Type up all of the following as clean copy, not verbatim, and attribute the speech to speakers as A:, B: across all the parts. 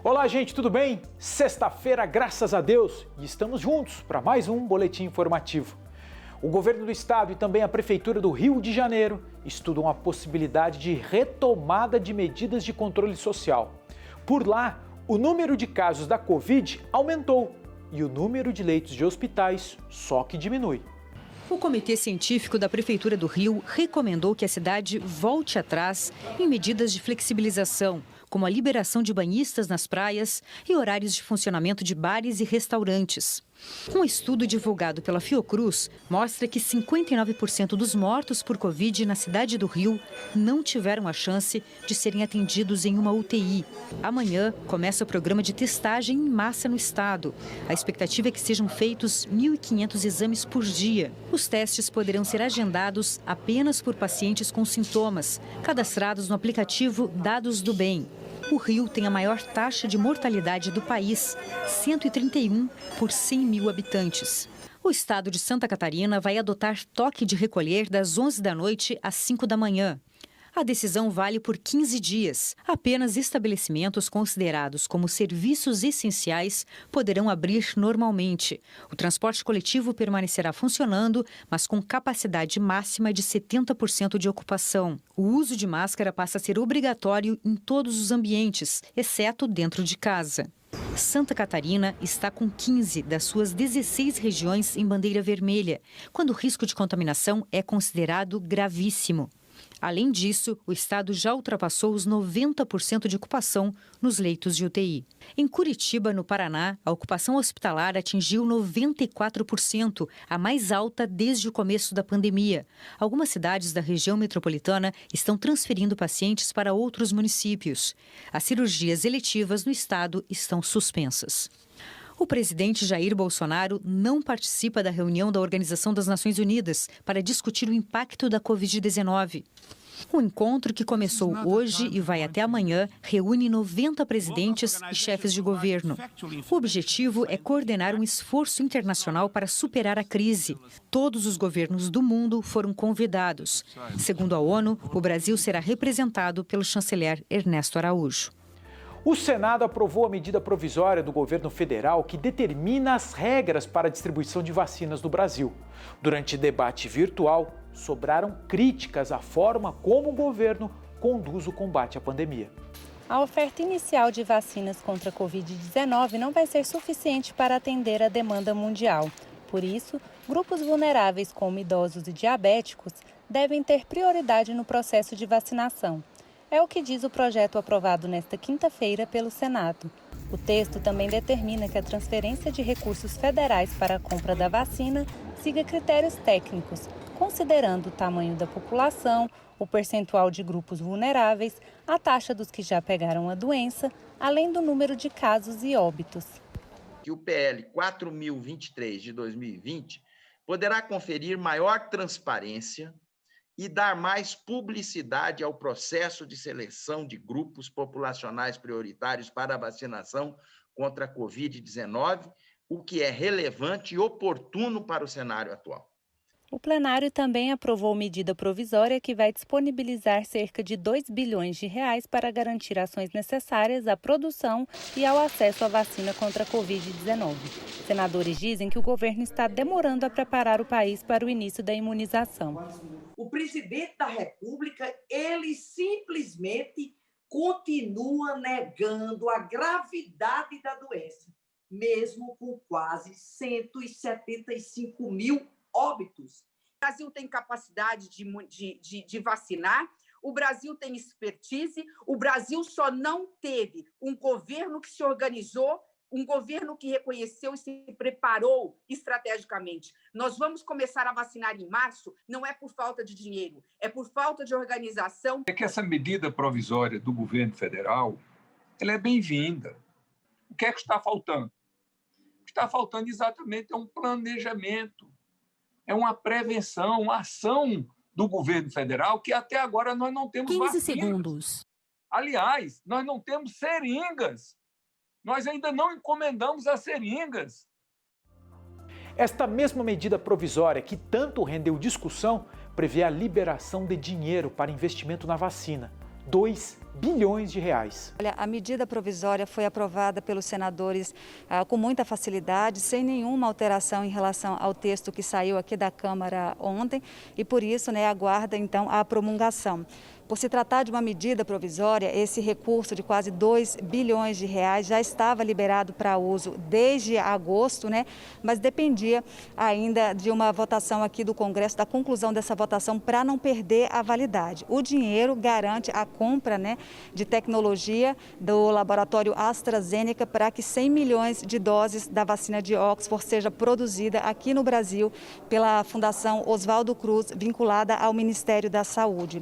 A: Olá, gente, tudo bem? Sexta-feira, graças a Deus, e estamos juntos para mais um boletim informativo. O governo do estado e também a prefeitura do Rio de Janeiro estudam a possibilidade de retomada de medidas de controle social. Por lá, o número de casos da Covid aumentou e o número de leitos de hospitais só que diminui.
B: O Comitê Científico da Prefeitura do Rio recomendou que a cidade volte atrás em medidas de flexibilização, como a liberação de banhistas nas praias e horários de funcionamento de bares e restaurantes. Um estudo divulgado pela Fiocruz mostra que 59% dos mortos por Covid na cidade do Rio não tiveram a chance de serem atendidos em uma UTI. Amanhã começa o programa de testagem em massa no estado. A expectativa é que sejam feitos 1.500 exames por dia. Os testes poderão ser agendados apenas por pacientes com sintomas, cadastrados no aplicativo Dados do Bem. O Rio tem a maior taxa de mortalidade do país, 131 por 100 mil habitantes. O estado de Santa Catarina vai adotar toque de recolher das 11 da noite às 5 da manhã. A decisão vale por 15 dias. Apenas estabelecimentos considerados como serviços essenciais poderão abrir normalmente. O transporte coletivo permanecerá funcionando, mas com capacidade máxima de 70% de ocupação. O uso de máscara passa a ser obrigatório em todos os ambientes, exceto dentro de casa. Santa Catarina está com 15 das suas 16 regiões em bandeira vermelha, quando o risco de contaminação é considerado gravíssimo. Além disso, o estado já ultrapassou os 90% de ocupação nos leitos de UTI. Em Curitiba, no Paraná, a ocupação hospitalar atingiu 94%, a mais alta desde o começo da pandemia. Algumas cidades da região metropolitana estão transferindo pacientes para outros municípios. As cirurgias eletivas no estado estão suspensas. O presidente Jair Bolsonaro não participa da reunião da Organização das Nações Unidas para discutir o impacto da Covid-19. O encontro, que começou hoje e vai até amanhã, reúne 90 presidentes e chefes de governo. O objetivo é coordenar um esforço internacional para superar a crise. Todos os governos do mundo foram convidados. Segundo a ONU, o Brasil será representado pelo chanceler Ernesto Araújo.
A: O Senado aprovou a medida provisória do governo federal que determina as regras para a distribuição de vacinas no Brasil. Durante debate virtual, sobraram críticas à forma como o governo conduz o combate à pandemia.
C: A oferta inicial de vacinas contra a Covid-19 não vai ser suficiente para atender a demanda mundial. Por isso, grupos vulneráveis como idosos e diabéticos devem ter prioridade no processo de vacinação. É o que diz o projeto aprovado nesta quinta-feira pelo Senado. O texto também determina que a transferência de recursos federais para a compra da vacina siga critérios técnicos, considerando o tamanho da população, o percentual de grupos vulneráveis, a taxa dos que já pegaram a doença, além do número de casos e óbitos.
D: Que o PL 4023 de 2020 poderá conferir maior transparência e dar mais publicidade ao processo de seleção de grupos populacionais prioritários para a vacinação contra a Covid-19, o que é relevante e oportuno para o cenário atual.
C: O plenário também aprovou medida provisória que vai disponibilizar cerca de 2 bilhões de reais para garantir ações necessárias à produção e ao acesso à vacina contra a Covid-19. Senadores dizem que o governo está demorando a preparar o país para o início da imunização.
E: O presidente da República, ele simplesmente continua negando a gravidade da doença, mesmo com quase 175 mil óbitos.
F: O Brasil tem capacidade de vacinar, o Brasil tem expertise, o Brasil só não teve um governo que se organizou, um governo que reconheceu e se preparou estrategicamente. Nós vamos começar a vacinar em março, não é por falta de dinheiro, é por falta de organização.
G: É que essa medida provisória do governo federal, ela é bem-vinda. O que é que está faltando? O que está faltando exatamente é um planejamento, é uma prevenção, uma ação do governo federal que até agora nós não temos
B: 15
G: vacinas.
B: segundos.
G: Aliás, nós não temos seringas. Nós ainda não encomendamos as seringas.
A: Esta mesma medida provisória, que tanto rendeu discussão, prevê a liberação de dinheiro para investimento na vacina. 2 bilhões de reais.
H: Olha, a medida provisória foi aprovada pelos senadores com muita facilidade, sem nenhuma alteração em relação ao texto que saiu aqui da Câmara ontem e por isso, aguarda então a promulgação. Por se tratar de uma medida provisória, esse recurso de quase 2 bilhões de reais já estava liberado para uso desde agosto, mas dependia ainda de uma votação aqui do Congresso, da conclusão dessa votação para não perder a validade. O dinheiro garante a compra de tecnologia do laboratório AstraZeneca para que 100 milhões de doses da vacina de Oxford seja produzida aqui no Brasil pela Fundação Oswaldo Cruz, vinculada ao Ministério da Saúde.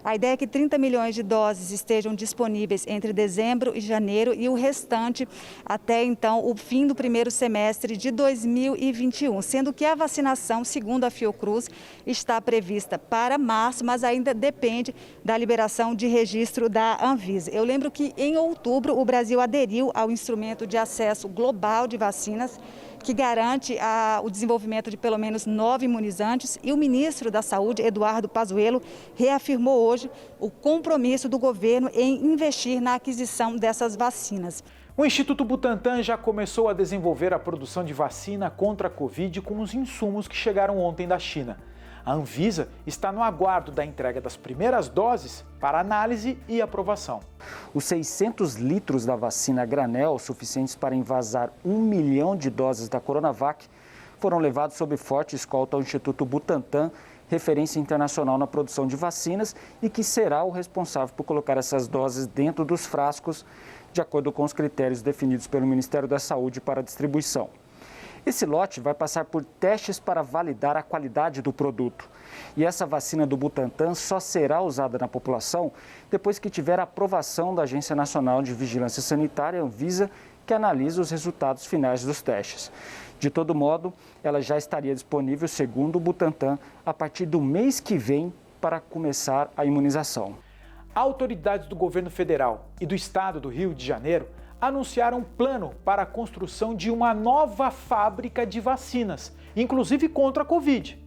H: A ideia é que 30 milhões de doses estejam disponíveis entre dezembro e janeiro e o restante até, então, o fim do primeiro semestre de 2021, sendo que a vacinação, segundo a Fiocruz, está prevista para março, mas ainda depende da liberação de registro da Anvisa. Eu lembro que, em outubro, o Brasil aderiu ao instrumento de acesso global de vacinas, que garante o desenvolvimento de pelo menos 9 imunizantes, e o ministro da Saúde, Eduardo Pazuello, reafirmou hoje o compromisso do governo em investir na aquisição dessas vacinas.
A: O Instituto Butantan já começou a desenvolver a produção de vacina contra a Covid com os insumos que chegaram ontem da China. A Anvisa está no aguardo da entrega das primeiras doses para análise e aprovação.
I: Os 600 litros da vacina a granel, suficientes para envasar 1 milhão de doses da Coronavac, foram levados sob forte escolta ao Instituto Butantan, referência internacional na produção de vacinas e que será o responsável por colocar essas doses dentro dos frascos, de acordo com os critérios definidos pelo Ministério da Saúde para a distribuição. Esse lote vai passar por testes para validar a qualidade do produto. E essa vacina do Butantan só será usada na população depois que tiver a aprovação da Agência Nacional de Vigilância Sanitária, Anvisa, que analisa os resultados finais dos testes. De todo modo, ela já estaria disponível, segundo o Butantan, a partir do mês que vem para começar a imunização.
A: Autoridades do governo federal e do estado do Rio de Janeiro anunciaram um plano para a construção de uma nova fábrica de vacinas, inclusive contra a Covid,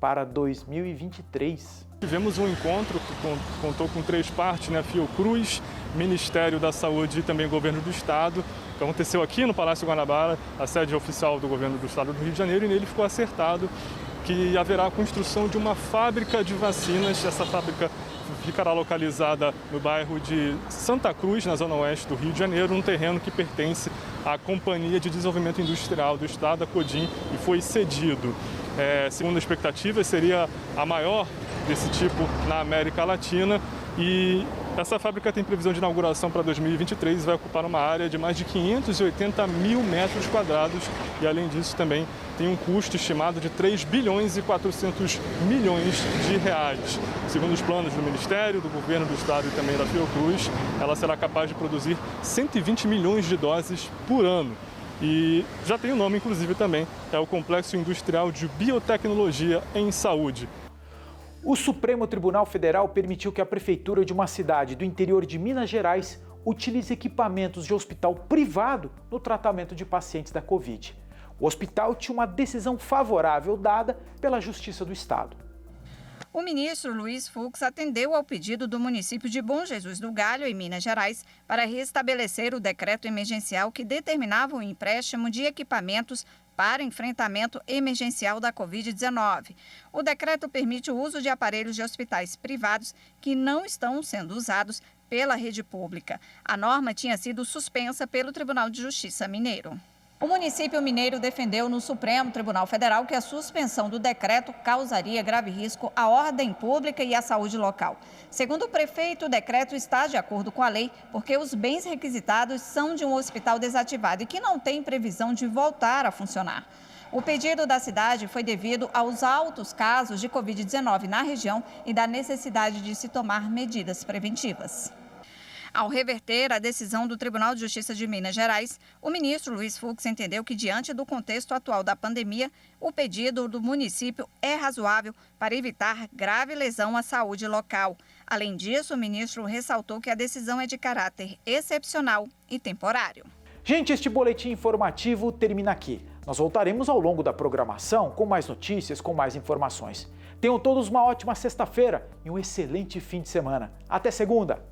A: para 2023.
J: Tivemos um encontro que contou com 3 partes, Fiocruz, Ministério da Saúde e também Governo do Estado, que aconteceu aqui no Palácio Guanabara, a sede oficial do Governo do Estado do Rio de Janeiro, e nele ficou acertado que haverá a construção de uma fábrica de vacinas. Essa fábrica ficará localizada no bairro de Santa Cruz, na zona oeste do Rio de Janeiro, um terreno que pertence à Companhia de Desenvolvimento Industrial do Estado, a CODIN, e foi cedido. Segundo a expectativa, seria a maior desse tipo na América Latina, e essa fábrica tem previsão de inauguração para 2023 e vai ocupar uma área de mais de 580 mil metros quadrados e, além disso, também tem um custo estimado de 3 bilhões e 400 milhões de reais. Segundo os planos do Ministério, do Governo do Estado e também da Fiocruz, ela será capaz de produzir 120 milhões de doses por ano. E já tem o nome, inclusive, também, é o Complexo Industrial de Biotecnologia em Saúde.
A: O Supremo Tribunal Federal permitiu que a prefeitura de uma cidade do interior de Minas Gerais utilize equipamentos de hospital privado no tratamento de pacientes da Covid. O hospital tinha uma decisão favorável dada pela Justiça do Estado.
K: O ministro Luiz Fux atendeu ao pedido do município de Bom Jesus do Galho, em Minas Gerais, para restabelecer o decreto emergencial que determinava o empréstimo de equipamentos para enfrentamento emergencial da Covid-19. O decreto permite o uso de aparelhos de hospitais privados que não estão sendo usados pela rede pública. A norma tinha sido suspensa pelo Tribunal de Justiça mineiro. O município mineiro defendeu no Supremo Tribunal Federal que a suspensão do decreto causaria grave risco à ordem pública e à saúde local. Segundo o prefeito, o decreto está de acordo com a lei porque os bens requisitados são de um hospital desativado e que não tem previsão de voltar a funcionar. O pedido da cidade foi devido aos altos casos de Covid-19 na região e da necessidade de se tomar medidas preventivas. Ao reverter a decisão do Tribunal de Justiça de Minas Gerais, o ministro Luiz Fux entendeu que, diante do contexto atual da pandemia, o pedido do município é razoável para evitar grave lesão à saúde local. Além disso, o ministro ressaltou que a decisão é de caráter excepcional e temporário.
A: Gente, este boletim informativo termina aqui. Nós voltaremos ao longo da programação com mais notícias, com mais informações. Tenham todos uma ótima sexta-feira e um excelente fim de semana. Até segunda!